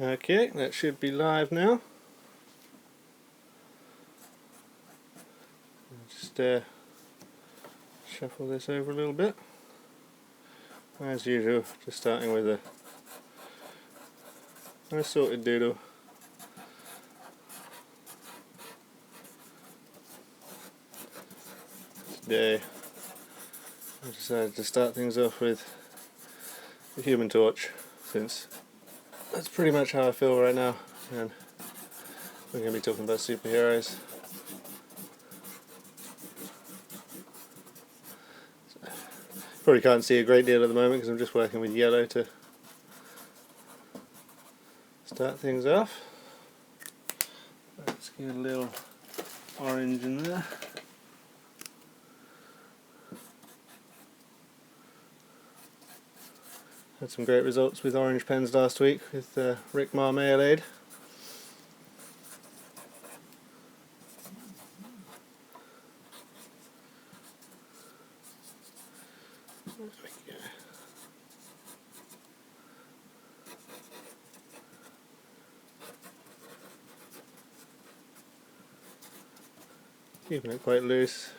Okay, that should be live now. Just shuffle this over a little bit. As usual, just starting with a assorted doodle. Today, I decided to start things off with the Human Torch, since that's pretty much how I feel right now, and we're going to be talking about superheroes. Probably can't see a great deal at the moment because I'm just working with yellow to start things off. Let's get a little orange in there. Had some great results with orange pens last week with Rick Marmalade. Keeping it quite loose.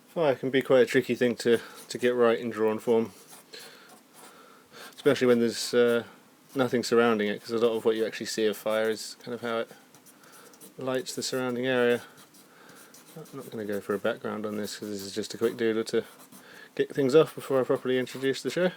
Fire can be quite a tricky thing to get right in drawn form, especially when there's nothing surrounding it, because a lot of what you actually see of fire is kind of how it lights the surrounding area. I'm not going to go for a background on this because this is just a quick doodle to kick things off before I properly introduce the show.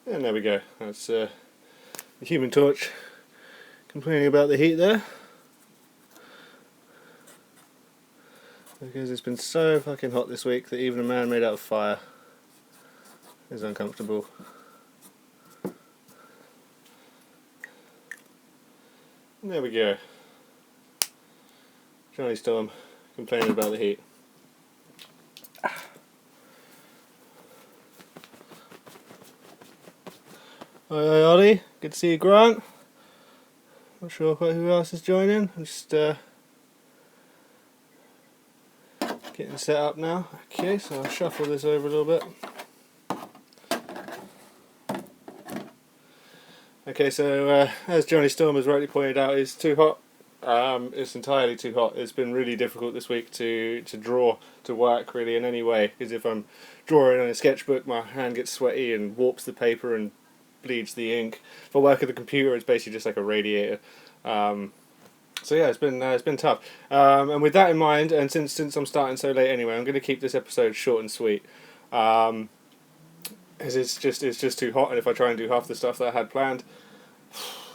And there we go, that's the Human Torch complaining about the heat there. Because it's been so fucking hot this week that even a man made out of fire is uncomfortable. And there we go. Johnny Storm complaining about the heat. Hi Ollie, good to see you, Grant. Not sure quite who else is joining. I'm just getting set up now. Okay, so I'll shuffle this over a little bit. Okay, so as Johnny Storm has rightly pointed out, it's too hot. It's entirely too hot. It's been really difficult this week to draw, to work really in any way, because if I'm drawing on a sketchbook, my hand gets sweaty and warps the paper and bleeds the ink. If I work at the computer, it's basically just like a radiator. So yeah, it's been tough. And with that in mind, and since I'm starting so late anyway, I'm going to keep this episode short and sweet. Because it's just too hot, and if I try and do half the stuff that I had planned,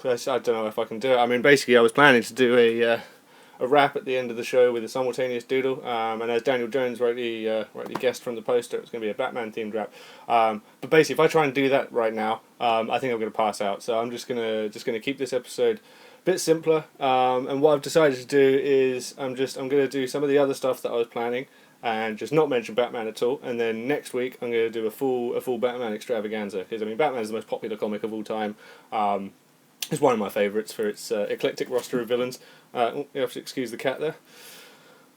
I don't know if I can do it. I mean, basically, I was planning to do a wrap at the end of the show with a simultaneous doodle, and as Daniel Jones rightly guessed from the poster, it's going to be a Batman themed wrap. But basically, if I try and do that right now, I think I'm going to pass out. So I'm just gonna keep this episode a bit simpler. And what I've decided to do is I'm going to do some of the other stuff that I was planning, and just not mention Batman at all. And then next week I'm going to do a full Batman extravaganza, because I mean, Batman is the most popular comic of all time. It's one of my favourites for its eclectic roster of villains. You have to excuse the cat there.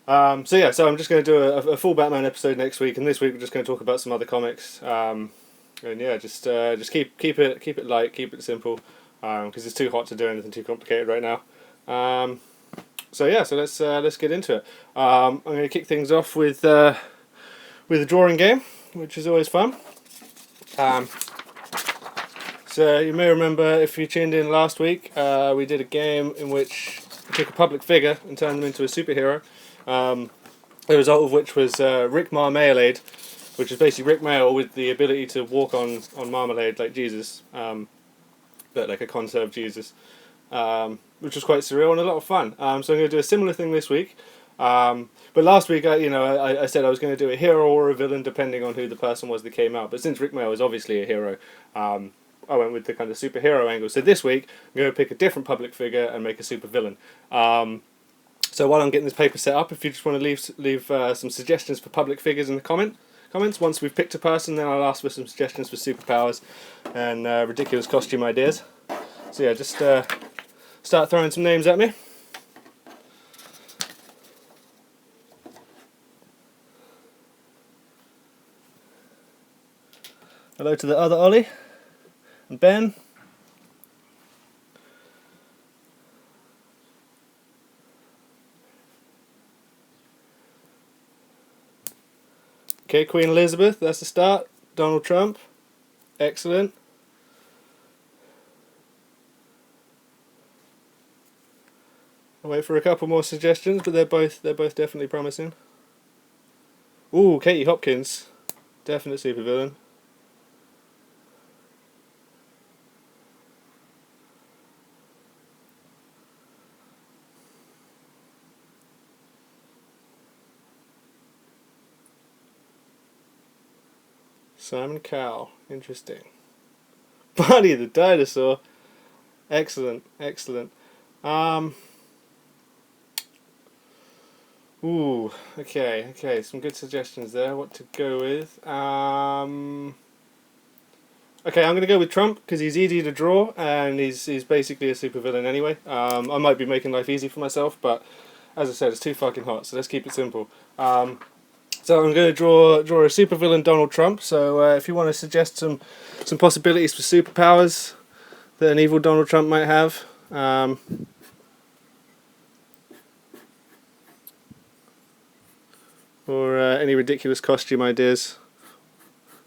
So I'm just going to do a full Batman episode next week, and this week we're just going to talk about some other comics. And yeah, just keep it light, keep it simple, because it's too hot to do anything too complicated right now. So let's get into it. I'm going to kick things off with a drawing game, which is always fun. So you may remember, if you tuned in last week, we did a game in which we took a public figure and turned them into a superhero. The result of which was Rick Marmalade, which is basically Rick Mail with the ability to walk on marmalade like Jesus, but like a conserved Jesus, which was quite surreal and a lot of fun. So I'm going to do a similar thing this week. But last week, I said I was going to do a hero or a villain depending on who the person was that came out. But since Rick Mail is obviously a hero, I went with the kind of superhero angle. So this week, I'm going to pick a different public figure and make a super villain. So while I'm getting this paper set up, if you just want to leave some suggestions for public figures in the comments, once we've picked a person, then I'll ask for some suggestions for superpowers and ridiculous costume ideas. So yeah, just start throwing some names at me. Hello to the other Ollie and Ben. Okay, Queen Elizabeth, that's the start. Donald Trump, excellent. I'll wait for a couple more suggestions, but they're both definitely promising. Ooh, Katie Hopkins, definite supervillain. Simon Cowell, interesting. Barney the dinosaur, excellent. Ooh, okay, some good suggestions there. What to go with? Okay, I'm going to go with Trump because he's easy to draw and he's basically a supervillain anyway. I might be making life easy for myself, but as I said, it's too fucking hot, so let's keep it simple. So I'm going to draw a supervillain Donald Trump. So if you want to suggest some possibilities for superpowers that an evil Donald Trump might have, or any ridiculous costume ideas,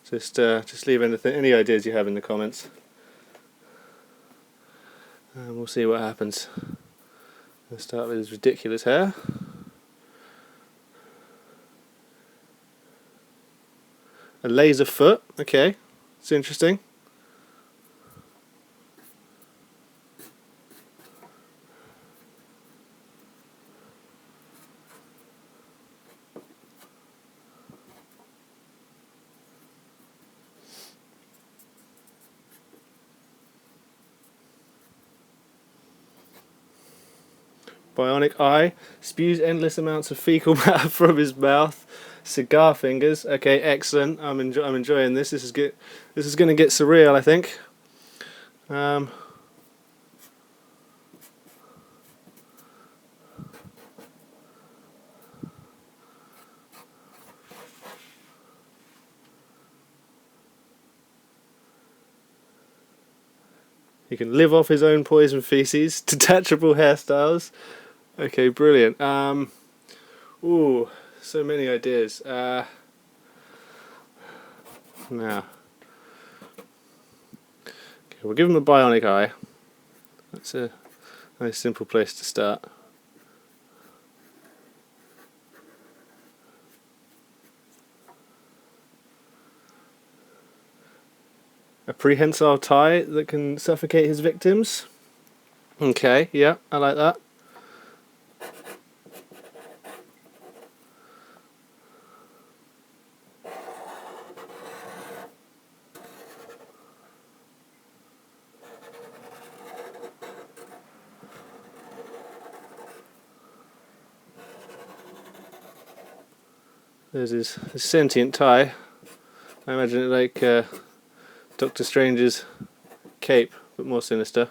just leave any ideas you have in the comments, and we'll see what happens. Let's start with his ridiculous hair. A laser foot, okay, it's interesting. Bionic eye, spews endless amounts of fecal matter from his mouth. Cigar fingers. Okay, excellent. I'm enjoying this. This is good. This is going to get surreal, I think. He can live off his own poison feces. Detachable hairstyles. Okay, brilliant. Ooh. So many ideas. Now, okay, we'll give him a bionic eye. That's a nice simple place to start. A prehensile tie that can suffocate his victims. Okay, yeah, I like that. There's his sentient tie. I imagine it like Doctor Strange's cape, but more sinister.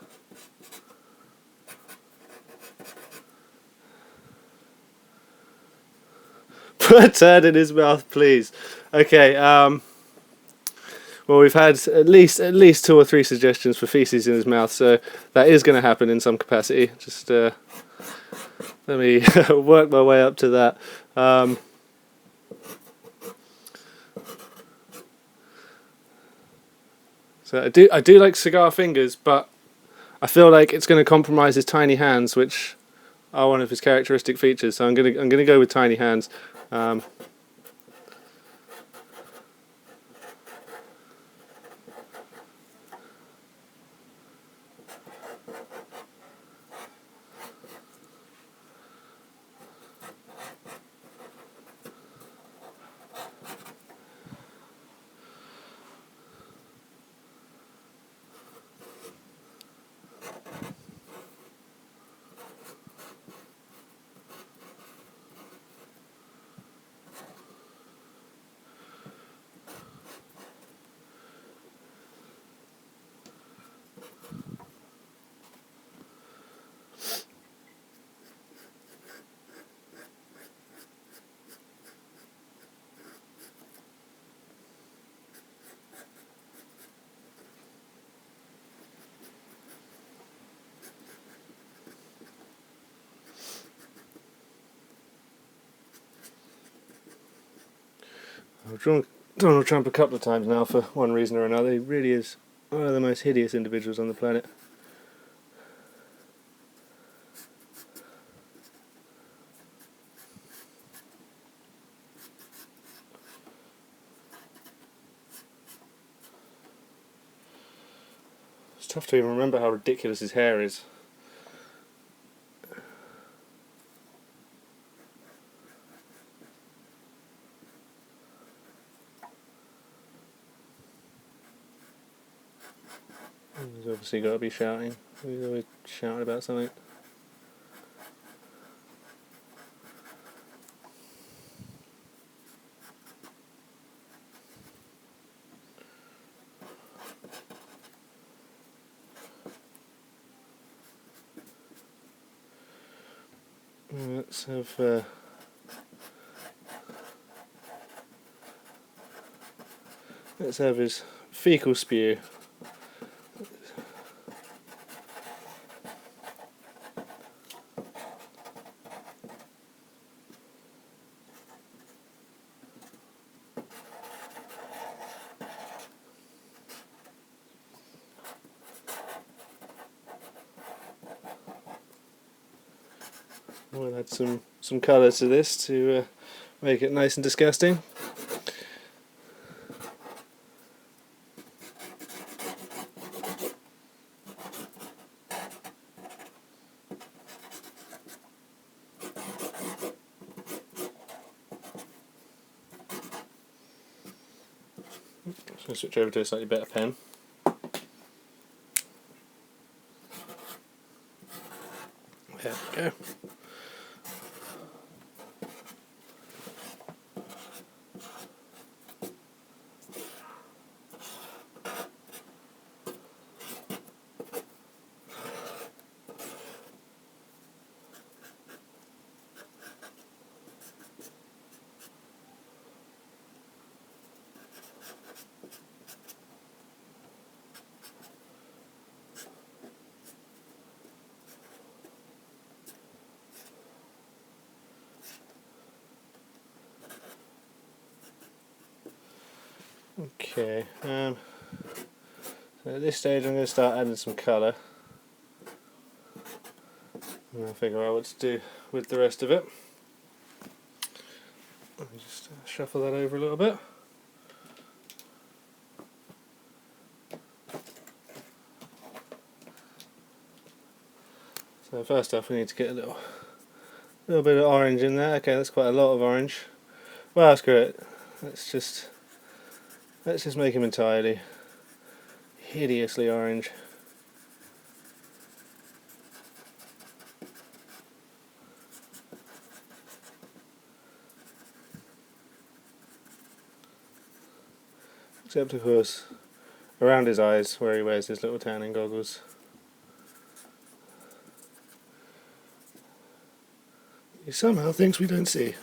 Put a turd in his mouth, please. Okay. Well, we've had at least 2 or 3 suggestions for feces in his mouth, so that is going to happen in some capacity. Just let me work my way up to that. So I do like cigar fingers, but I feel like it's going to compromise his tiny hands, which are one of his characteristic features. So I'm gonna go with tiny hands. I've drawn Donald Trump a couple of times now for one reason or another. He really is one of the most hideous individuals on the planet. It's tough to even remember how ridiculous his hair is. He's obviously got to be shouting. He's always shouting about something. Let's have his fecal spew. We'll add some colour to this to make it nice and disgusting. So switch over to a slightly better pen. There we go. Okay, so at this stage I'm going to start adding some colour, and I'll figure out what to do with the rest of it. Let me just shuffle that over a little bit. So first off we need to get a little bit of orange in there. Okay, that's quite a lot of orange. Well, screw it. Let's just make him entirely hideously orange. Except of course around his eyes where he wears his little tanning goggles. He somehow thinks we don't see.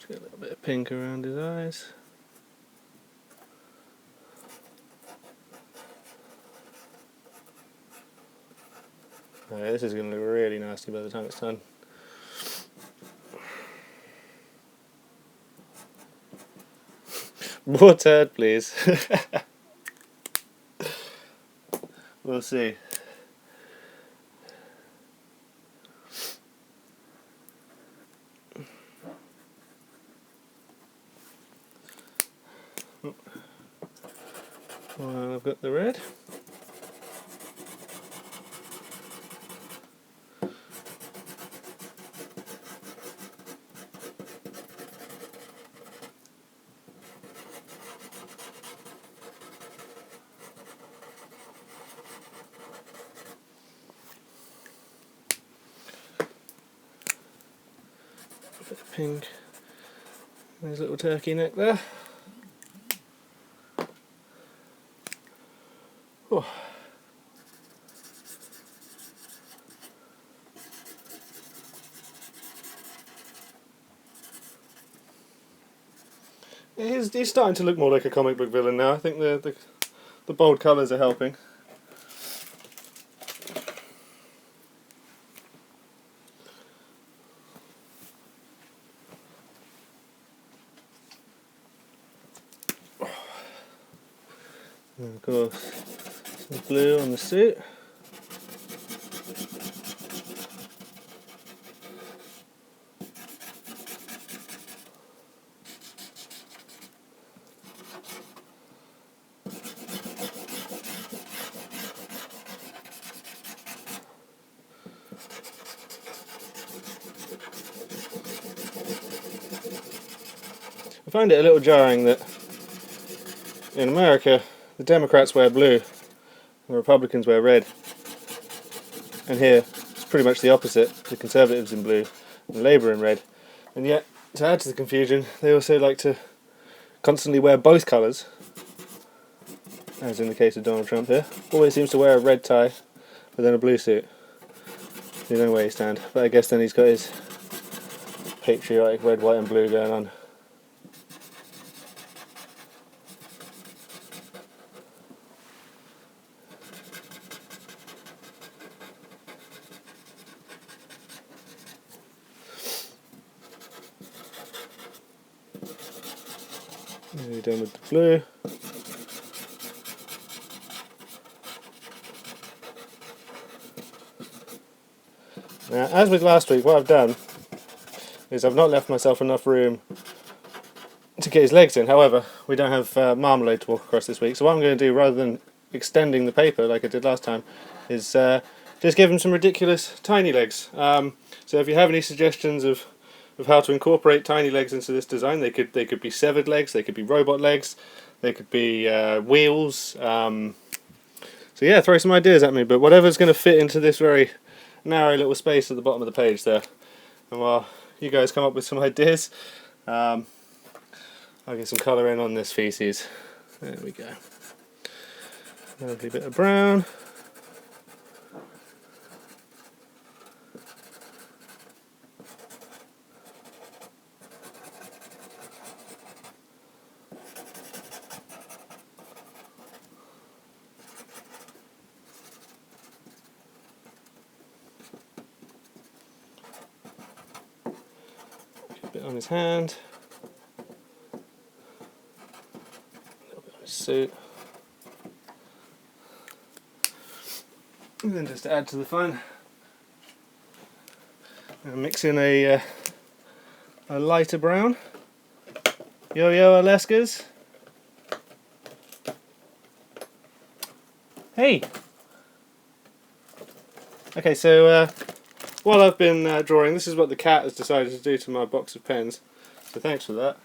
Get a little bit of pink around his eyes. Okay, this is going to look really nasty by the time it's done. More turd, please. We'll see. Well, I've got the red. A bit of pink. There's a little turkey neck there. Oh. He's starting to look more like a comic book villain now. I think the bold colours are helping. And of course, some blue on the suit. I find it a little jarring that in America the Democrats wear blue and the Republicans wear red, and here it's pretty much the opposite, the Conservatives in blue and Labour in red, and yet to add to the confusion they also like to constantly wear both colours, as in the case of Donald Trump here. Always seems to wear a red tie but then a blue suit. You don't know where you stand, but I guess then he's got his patriotic red, white and blue going on. Nearly done with the blue. Now, as with last week, what I've done is I've not left myself enough room to get his legs in. However, we don't have marmalade to walk across this week, so what I'm going to do, rather than extending the paper like I did last time, is just give him some ridiculous tiny legs. So if you have any suggestions of how to incorporate tiny legs into this design, they could be severed legs, they could be robot legs, they could be wheels. So yeah, throw some ideas at me, but whatever's going to fit into this very narrow little space at the bottom of the page there. And while you guys come up with some ideas, I'll get some colour in on this feces. There we go. Lovely bit of brown. A bit on his hand. A little bit on his suit. And then just to add to the fun, I'll mix in a lighter brown. Yo-yo Alaskas. Hey! Okay, so while I've been drawing, this is what the cat has decided to do to my box of pens. So thanks for that.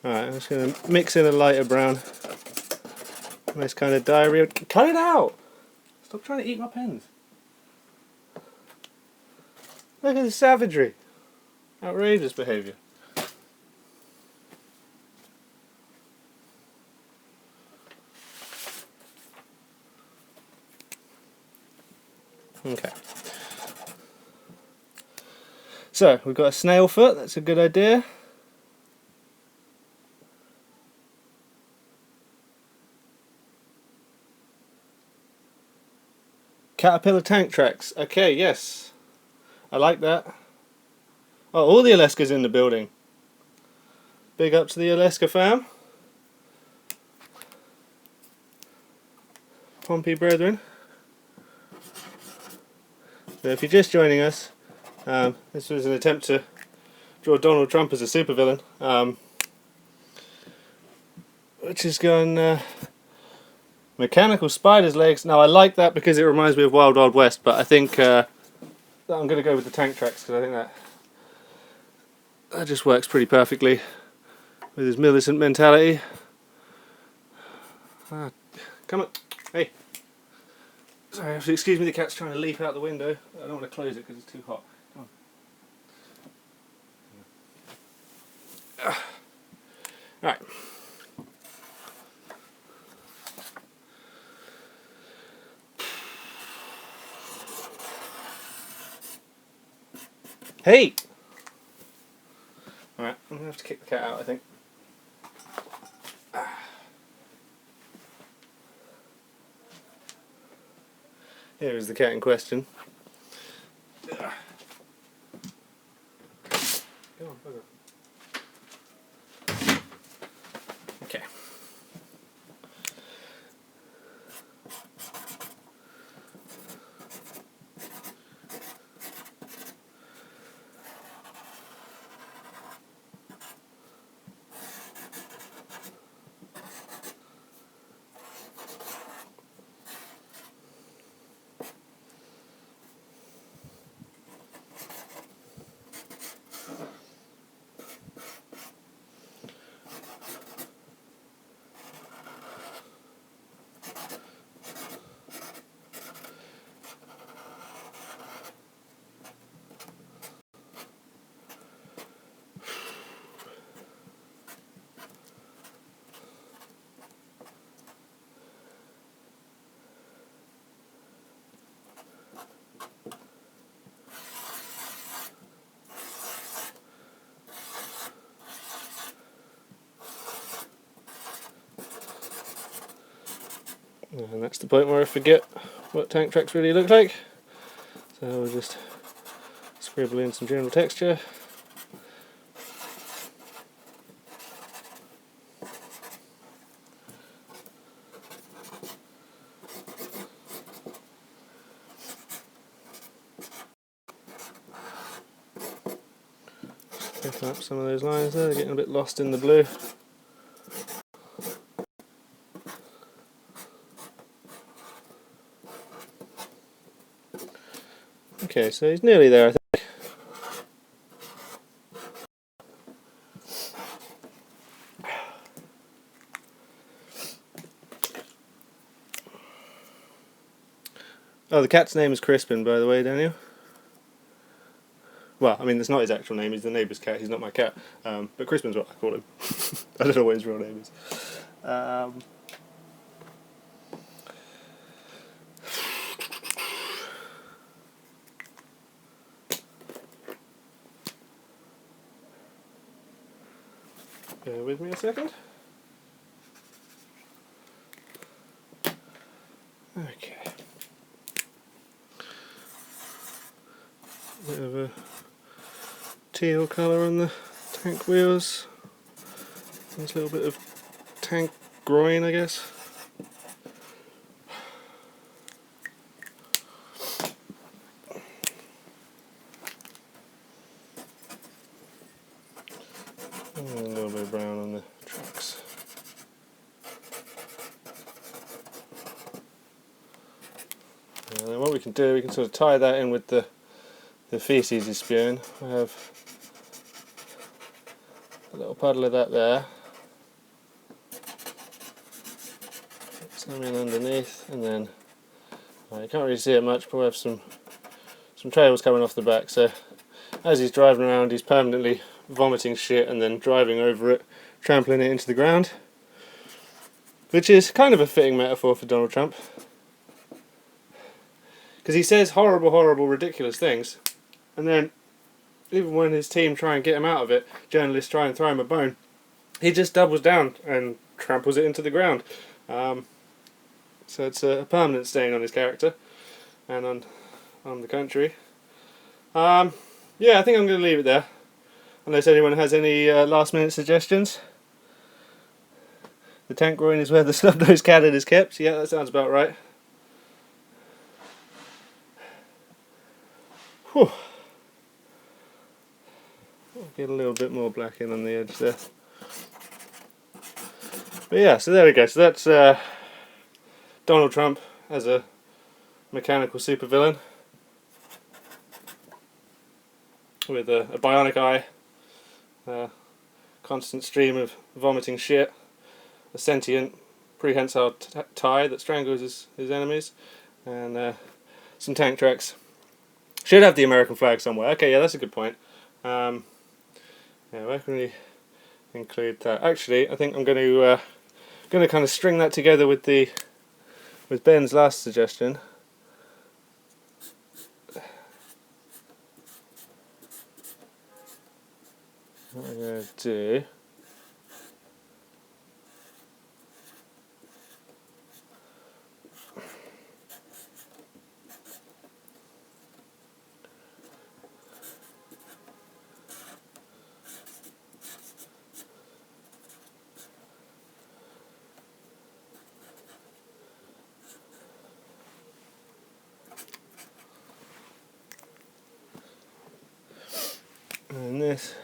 Alright, I'm just going to mix in a lighter brown. Nice kind of diarrhea. Cut it out! Stop trying to eat my pens. Look at the savagery. Outrageous behaviour. Okay. So, we've got a snail foot, that's a good idea. Caterpillar tank tracks. Okay, yes. I like that. Oh, all the Aleskas in the building. Big up to the Aleska fam. Pompey brethren. So if you're just joining us, this was an attempt to draw Donald Trump as a supervillain, which has gone mechanical spider's legs. Now I like that because it reminds me of Wild Wild West, but I think that I'm going to go with the tank tracks because I think that just works pretty perfectly with his militant mentality. Come on, hey. Sorry, excuse me, the cat's trying to leap out the window. I don't want to close it because it's too hot. Come on. Alright. Hey! Alright, I'm going to have to kick the cat out, I think. Here is the cat in question. Come on, bugger. Okay. And that's the point where I forget what tank tracks really look like. So we'll just scribble in some general texture. Picking up some of those lines there, they're getting a bit lost in the blue. Okay, so he's nearly there, I think. Oh, the cat's name is Crispin, by the way, Daniel. Well, I mean, that's not his actual name, he's the neighbour's cat, he's not my cat. But Crispin's what I call him. I don't know what his real name is. Bear with me a second. Okay. Bit of a teal colour on the tank wheels. Nice little bit of tank groin, I guess. And a little bit of brown on the trucks. And then what we can do, we can sort of tie that in with the feces he's spewing. I have a little puddle of that there. Some in underneath, and then you can't really see it much, but we have some trails coming off the back. So as he's driving around, he's permanently vomiting shit and then driving over it, trampling it into the ground, which is kind of a fitting metaphor for Donald Trump, because he says horrible, horrible, ridiculous things, and then even when his team try and get him out of it, journalists try and throw him a bone, he just doubles down and tramples it into the ground. So it's a permanent stain on his character. and on the country. Yeah, I think I'm going to leave it there, unless anyone has any last minute suggestions. The tank groin is where the snub-nosed cannon is kept. Yeah, that sounds about right. Whew. Get a little bit more black in on the edge there. But yeah, so there we go. So that's Donald Trump as a mechanical supervillain with a bionic eye, a constant stream of vomiting shit, a sentient prehensile tie that strangles his enemies, and some tank tracks. Should have the American flag somewhere. Okay, yeah, that's a good point. Yeah, where can we include that? Actually, I think I'm going to kind of string that together with Ben's last suggestion. What I'm going to do. And this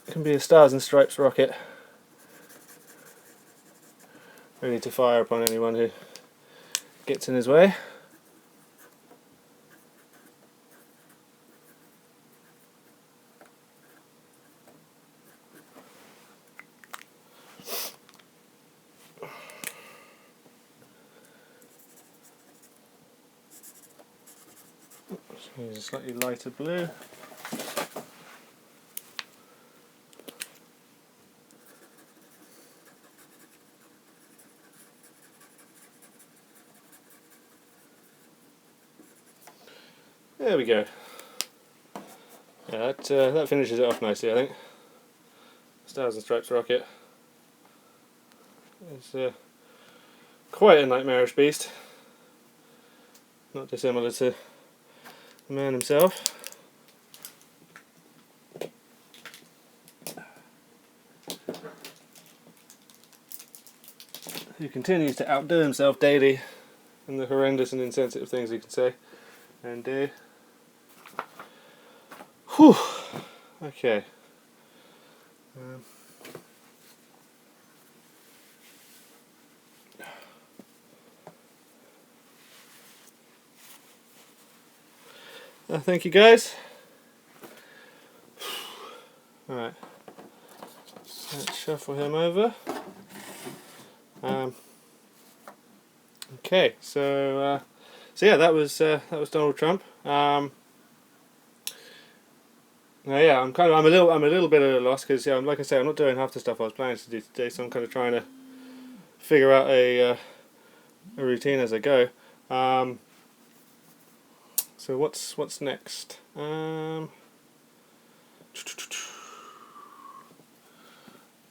can be a Stars and Stripes rocket, ready to fire upon anyone who gets in his way. Use a slightly lighter blue. There we go. Yeah, that finishes it off nicely, I think. Stars and Stripes rocket. It's quite a nightmarish beast. Not dissimilar to the man himself. Who continues to outdo himself daily in the horrendous and insensitive things he can say and do. Whew. Okay. Thank you guys. Alright. Let's shuffle him over. Okay, so yeah, that was Donald Trump. Now, yeah, I'm a little bit at a loss because, yeah, like I say, I'm not doing half the stuff I was planning to do today, so I'm kind of trying to figure out a routine as I go. So what's next?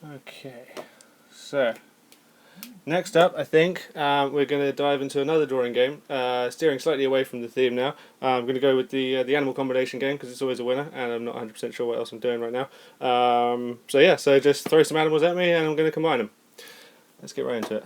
Okay, so next up, I think we're going to dive into another drawing game, steering slightly away from the theme now. I'm going to go with the animal combination game because it's always a winner, and I'm not 100% sure what else I'm doing right now. So yeah, so just throw some animals at me, and I'm going to combine them. Let's get right into it.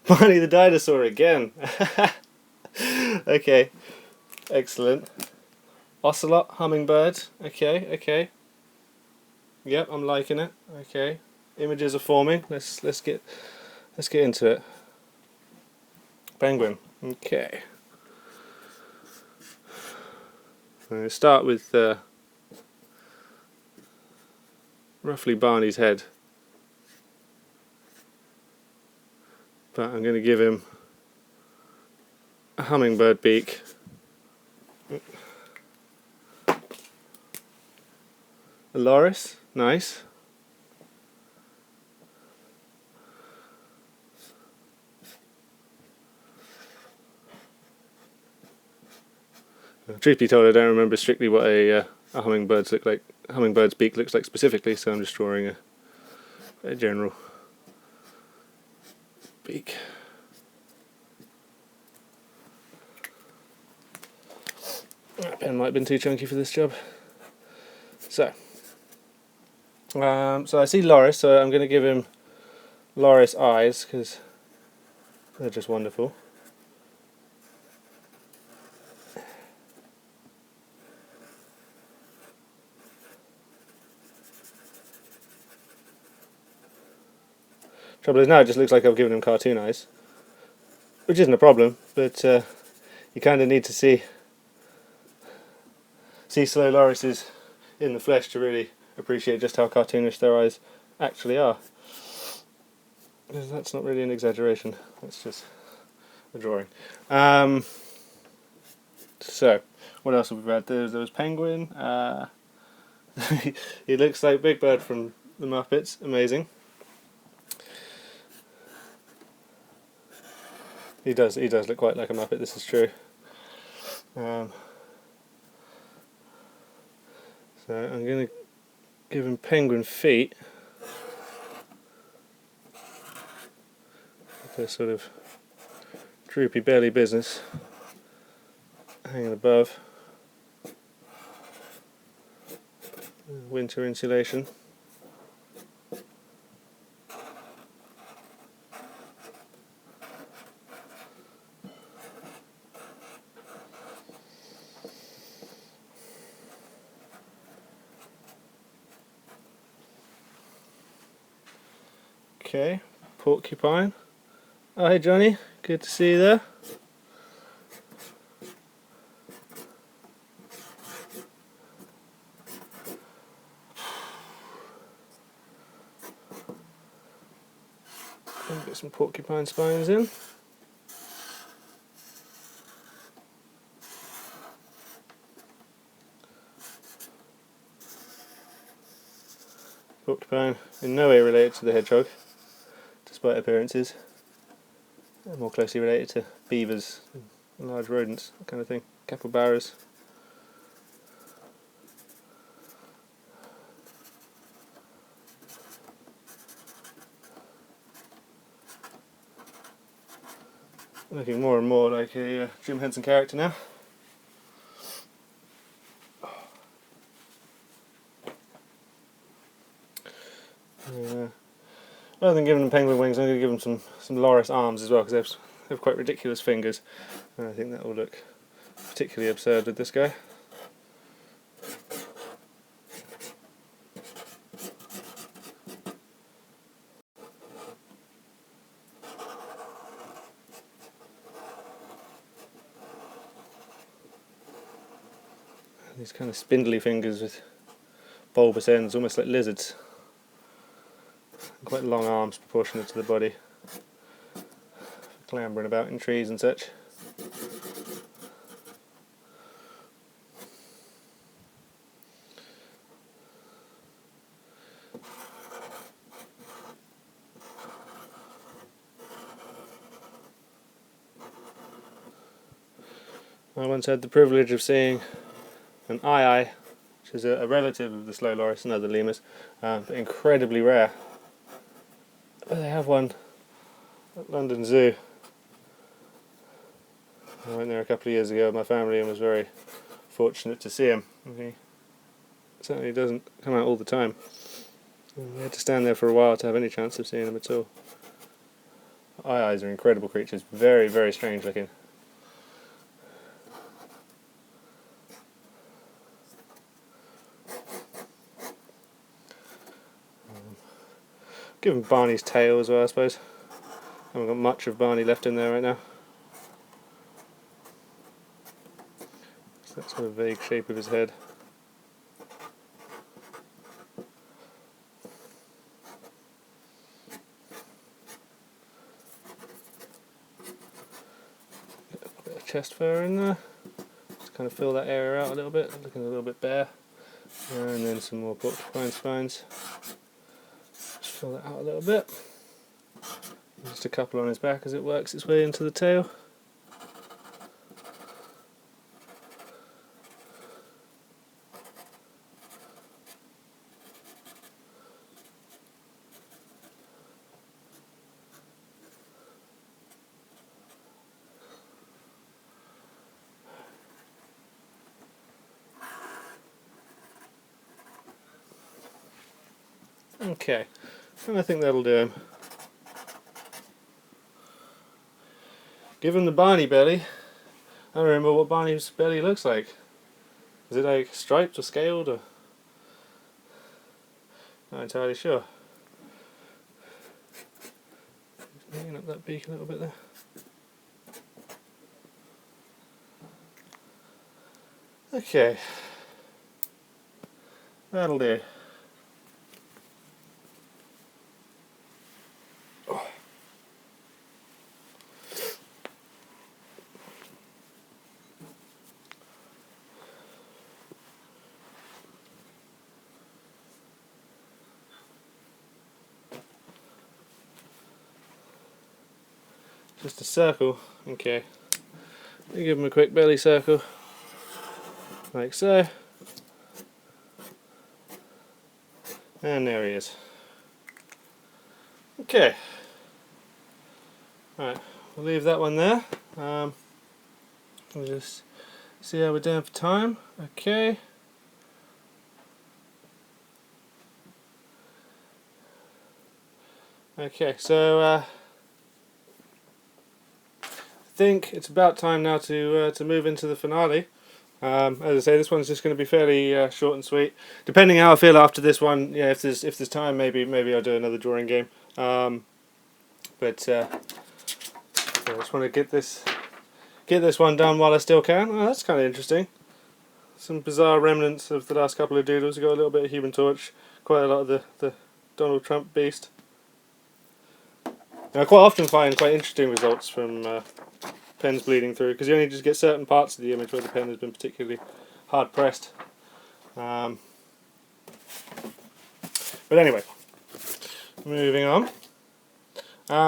Barney the dinosaur again. Okay, excellent. Ocelot, hummingbird. Okay. Yep, I'm liking it. Okay, images are forming. Let's get into it. Penguin. Okay. I'm going to start with roughly Barney's head. But I'm going to give him a hummingbird beak. A loris. Nice. Truth be told, I don't remember strictly what a hummingbird's look like. A hummingbird's beak looks like specifically, so I'm just drawing a general beak. That pen might have been too chunky for this job. So I see Loris, so I'm going to give him Loris eyes because they're just wonderful. Trouble is now it just looks like I've given him cartoon eyes, which isn't a problem, but you kind of need to see slow Lorises in the flesh to really appreciate just how cartoonish their eyes actually are. Because that's not really an exaggeration, that's just a drawing. So, what else have we read? There was Penguin. He looks like Big Bird from the Muppets, amazing. He does look quite like a Muppet, this is true. So I'm going to give him penguin feet. This sort of droopy belly business hanging above. Winter insulation. Okay, porcupine. Oh, hey Johnny, good to see you there. Get some porcupine spines in. Porcupine in no way related to the hedgehog, despite appearances. They're more closely related to beavers and large rodents, that kind of thing. Capybaras. Looking more and more like a Jim Henson character now. Rather than giving them penguin wings, I'm going to give them some loris arms as well, because they have quite ridiculous fingers, and I think that will look particularly absurd with this guy. These kind of spindly fingers with bulbous ends, almost like lizards. Quite long arms proportionate to the body, clambering about in trees and such. I once had the privilege of seeing an eye, which is a relative of the slow loris and other lemurs, but incredibly rare. But they have one at London Zoo. I went there a couple of years ago with my family and was very fortunate to see him. He certainly doesn't come out all the time. We had to stand there for a while to have any chance of seeing him at all. Eyes are incredible creatures, very, very strange looking. Give him Barney's tail as well, I suppose. Haven't got much of Barney left in there right now. So that sort of vague shape of his head. Get a bit of chest fur in there. Just kind of fill that area out a little bit, looking a little bit bare. And then some more porcupine spines. Just fill that out a little bit. Just a couple on his back as it works its way into the tail. Okay, and I think that'll do him. Give him the Barney belly. I don't remember what Barney's belly looks like. Is it like striped or scaled or? Not entirely sure. Hanging up that beak a little bit there. Okay, that'll do. Just a circle, okay. You give him a quick belly circle, like so. And there he is. Okay. Alright, we'll leave that one there. We'll just see how we're doing for time. Okay. Okay, so I think it's about time now to move into the finale. As I say, this one's just going to be fairly short and sweet. Depending how I feel after this one, yeah, if there's time, maybe I'll do another drawing game. But yeah, I just want to get this one done while I still can. Oh, that's kind of interesting. Some bizarre remnants of the last couple of doodles. We've got a little bit of Human Torch, quite a lot of the Donald Trump beast. And I quite often find quite interesting results from pens bleeding through, because you only just get certain parts of the image where the pen has been particularly hard pressed. But anyway, moving on.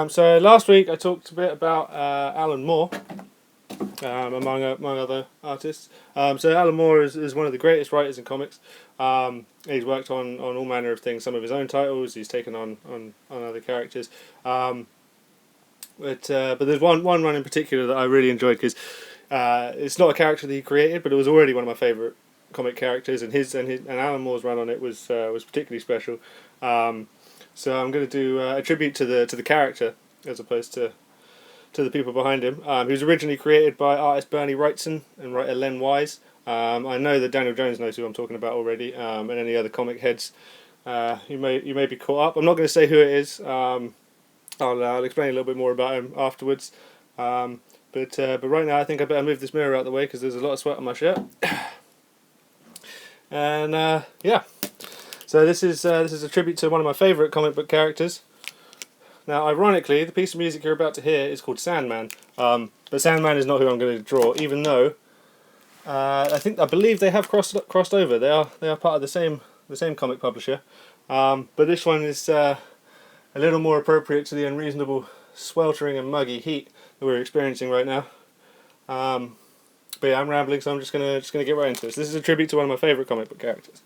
So last week I talked a bit about Alan Moore, among other artists. So Alan Moore is one of the greatest writers in comics. He's worked on all manner of things, some of his own titles, he's taken on other characters. But there's one run in particular that I really enjoyed, because it's not a character that he created, but it was already one of my favourite comic characters, and and Alan Moore's run on it was particularly special. So I'm going to do a tribute to the character as opposed to the people behind him. He was originally created by artist Bernie Wrightson and writer Len Wise. I know that Daniel Jones knows who I'm talking about already, and any other comic heads you may be caught up. I'm not going to say who it is. I'll explain a little bit more about him afterwards. But right now I think I better move this mirror out of the way, because there's a lot of sweat on my shirt. And yeah, so this is a tribute to one of my favourite comic book characters. Now, ironically, the piece of music you're about to hear is called Sandman, but Sandman is not who I'm going to draw, even though I believe they have crossed over. They are part of the same comic publisher, but this one is a little more appropriate to the unreasonable sweltering and muggy heat that we're experiencing right now. But yeah, I'm rambling, so I'm just gonna get right into this. This is a tribute to one of my favourite comic book characters.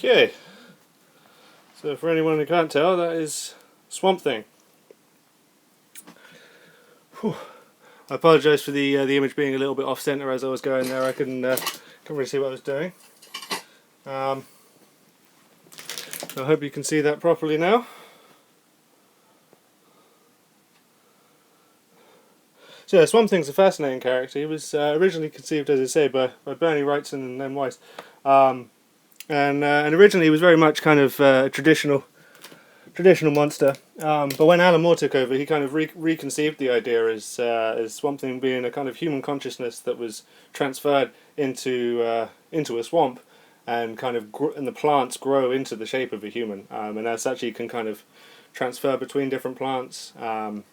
Okay, so for anyone who can't tell, that is Swamp Thing. Whew. I apologise for the image being a little bit off centre as I was going there. I couldn't really see what I was doing. I hope you can see that properly now. So yeah, Swamp Thing's a fascinating character. He was originally conceived, as I say, by Bernie Wrightson and Len Weiss. And originally he was very much kind of a traditional monster. But when Alan Moore took over, he kind of reconceived the idea as Swamp Thing being a kind of human consciousness that was transferred into a swamp, and kind of and the plants grow into the shape of a human. And as such, he can kind of transfer between different plants. And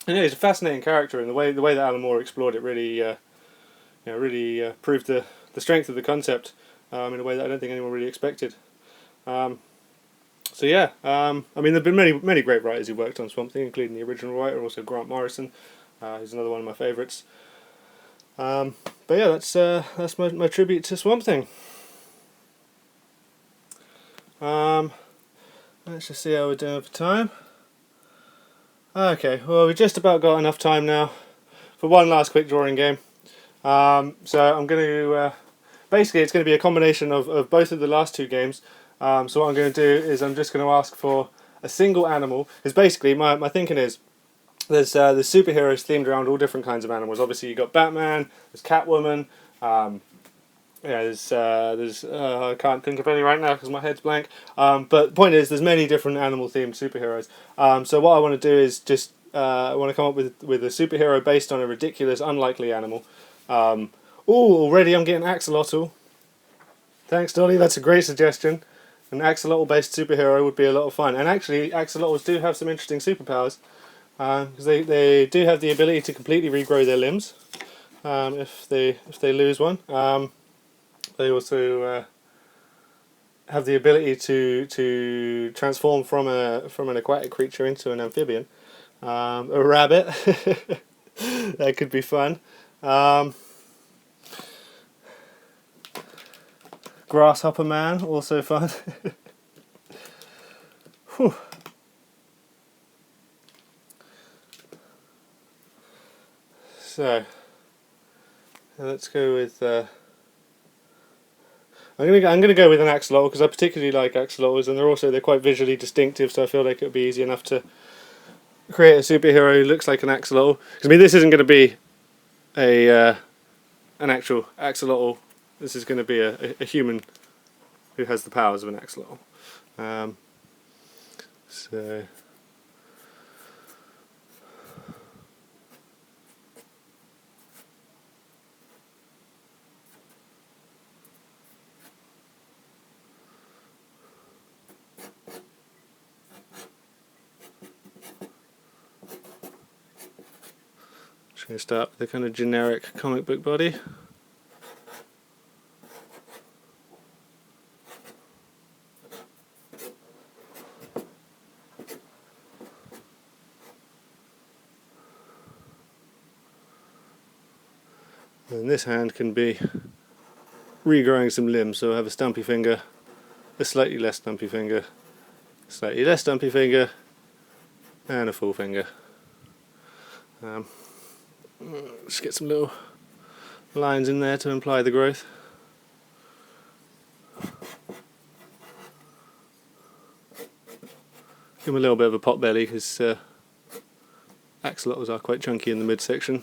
yeah, he's a fascinating character, and the way that Alan Moore explored it really proved the strength of the concept in a way that I don't think anyone really expected. So yeah, I mean, there've been many great writers who worked on Swamp Thing, including the original writer, also Grant Morrison, who's another one of my favourites. But yeah, that's my tribute to Swamp Thing. Let's just see how we're doing for time. Okay, well, we've just about got enough time now for one last quick drawing game. So I'm going to basically, it's going to be a combination of both of the last two games. So what I'm going to do is I'm just going to ask for a single animal. Because basically my thinking is there's superheroes themed around all different kinds of animals. Obviously you've got Batman, there's Catwoman, there's I can't think of any right now because my head's blank. But the point is there's many different animal themed superheroes. So what I want to do is just I want to come up with a superhero based on a ridiculous, unlikely animal. Already I'm getting axolotl. Thanks, Dolly. That's a great suggestion. An axolotl-based superhero would be a lot of fun. And actually, axolotls do have some interesting superpowers, because they do have the ability to completely regrow their limbs if they lose one. They also have the ability to transform from an aquatic creature into an amphibian. A rabbit. That could be fun. Grasshopper man, also fun. Whew. So let's go with. I'm gonna go with an axolotl because I particularly like axolotls, and they're quite visually distinctive. So I feel like it would be easy enough to create a superhero who looks like an axolotl. I mean, this isn't going to be an actual axolotl. This is going to be a human who has the powers of an axolotl. So just going to start with a kind of generic comic book body. And this hand can be regrowing some limbs, so I have a stumpy finger, a slightly less stumpy finger, slightly less stumpy finger, and a full finger. Just get some little lines in there to imply the growth. Give him a little bit of a pot belly because axolotls are quite chunky in the midsection.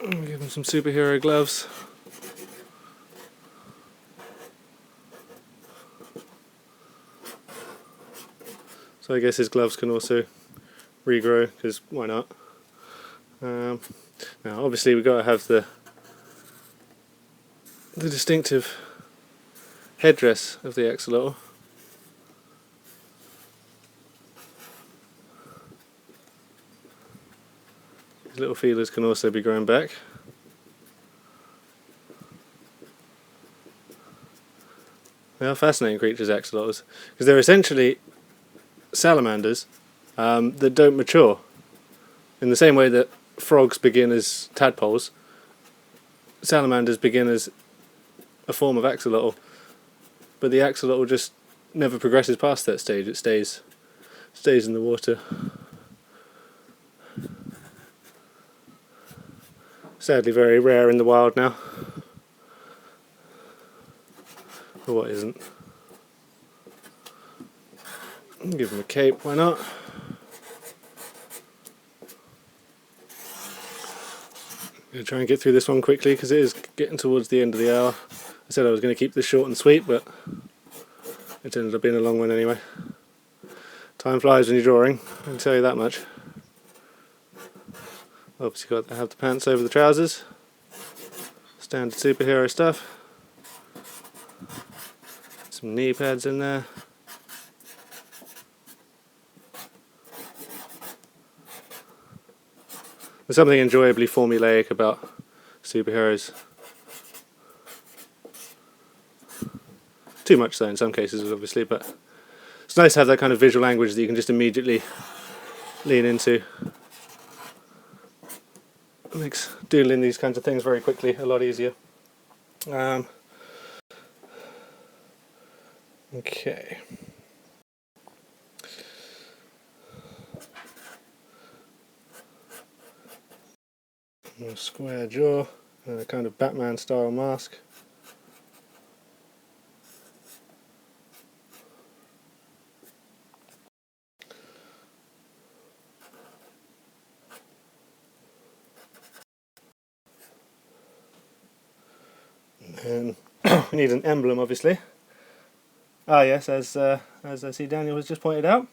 Give him some superhero gloves. So I guess his gloves can also regrow, because why not? Now obviously we've got to have the distinctive headdress of the axolotl. His little feelers can also be grown back. They are fascinating creatures, axolotls, because they're essentially salamanders that don't mature, in the same way that frogs begin as tadpoles, salamanders begin as a form of axolotl, but the axolotl just never progresses past that stage. It stays in the water. Sadly very rare in the wild now. Or what isn't. Give him a cape, why not? I'm going to try and get through this one quickly because it is getting towards the end of the hour. I said I was going to keep this short and sweet, but it ended up being a long one anyway. Time flies when you're drawing, I can tell you that much. Obviously got to have the pants over the trousers. Standard superhero stuff. Some knee pads in there. There's something enjoyably formulaic about superheroes. Too much so in some cases, obviously, but it's nice to have that kind of visual language that you can just immediately lean into. It makes doodling these kinds of things very quickly a lot easier. Okay. A square jaw and a kind of Batman style mask. And we need an emblem, obviously. Ah yes, as I see Daniel has just pointed out.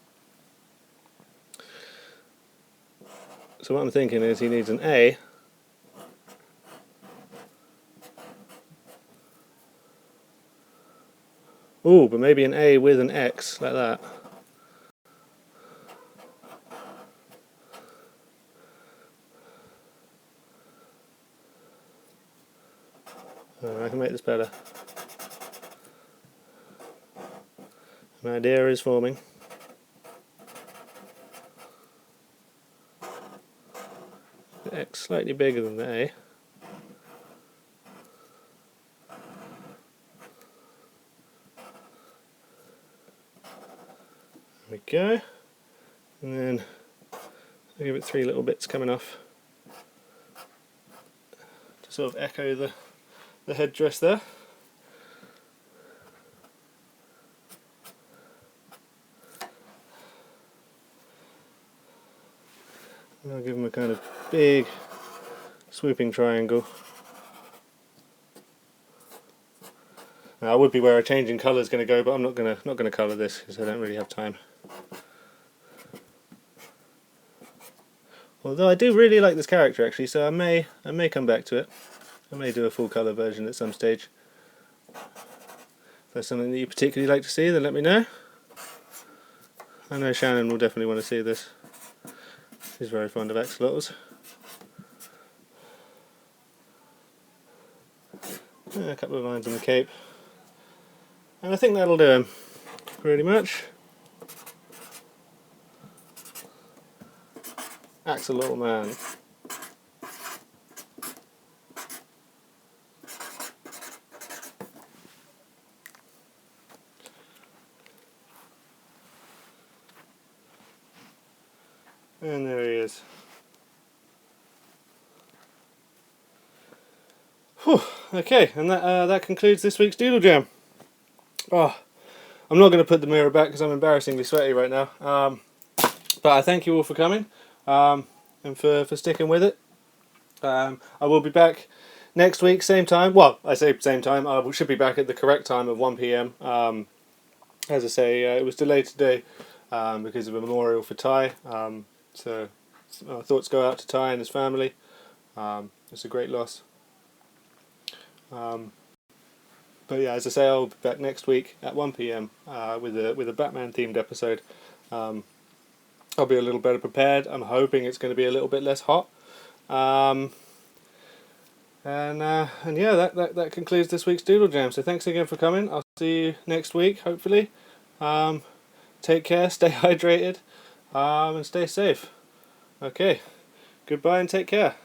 So what I'm thinking is he needs an A. Ooh, but maybe an A with an X, like that. I can make this better. An idea is forming. The X slightly bigger than the A. There we go. And then I'll give it 3 little bits coming off to sort of echo the headdress there. And I'll give him a kind of big swooping triangle. Now, I would be where a change in colour is going to go, but I'm not going to colour this because I don't really have time. Although I do really like this character actually, so I may come back to it. I may do a full colour version at some stage. If there's something that you particularly like to see, then let me know. I know Shannon will definitely want to see this. She's very fond of axolotls. A couple of lines on the cape. And I think that'll do him, pretty much. Axolotl man. And there he is. Whew, okay, and that concludes this week's Doodle Jam. Oh, I'm not going to put the mirror back because I'm embarrassingly sweaty right now. But I thank you all for coming and for sticking with it. I will be back next week, same time. Well, I say same time. I should be back at the correct time of 1 PM. As I say, it was delayed today because of a memorial for Ty. So thoughts go out to Ty and his family. It's a great loss. But yeah, as I say, I'll be back next week at 1 PM with a Batman themed episode. I'll be a little better prepared. I'm hoping it's going to be a little bit less hot. And yeah, that concludes this week's Doodle Jam. So thanks again for coming. I'll see you next week, hopefully. Take care, stay hydrated, and stay safe. Okay, Goodbye and take care.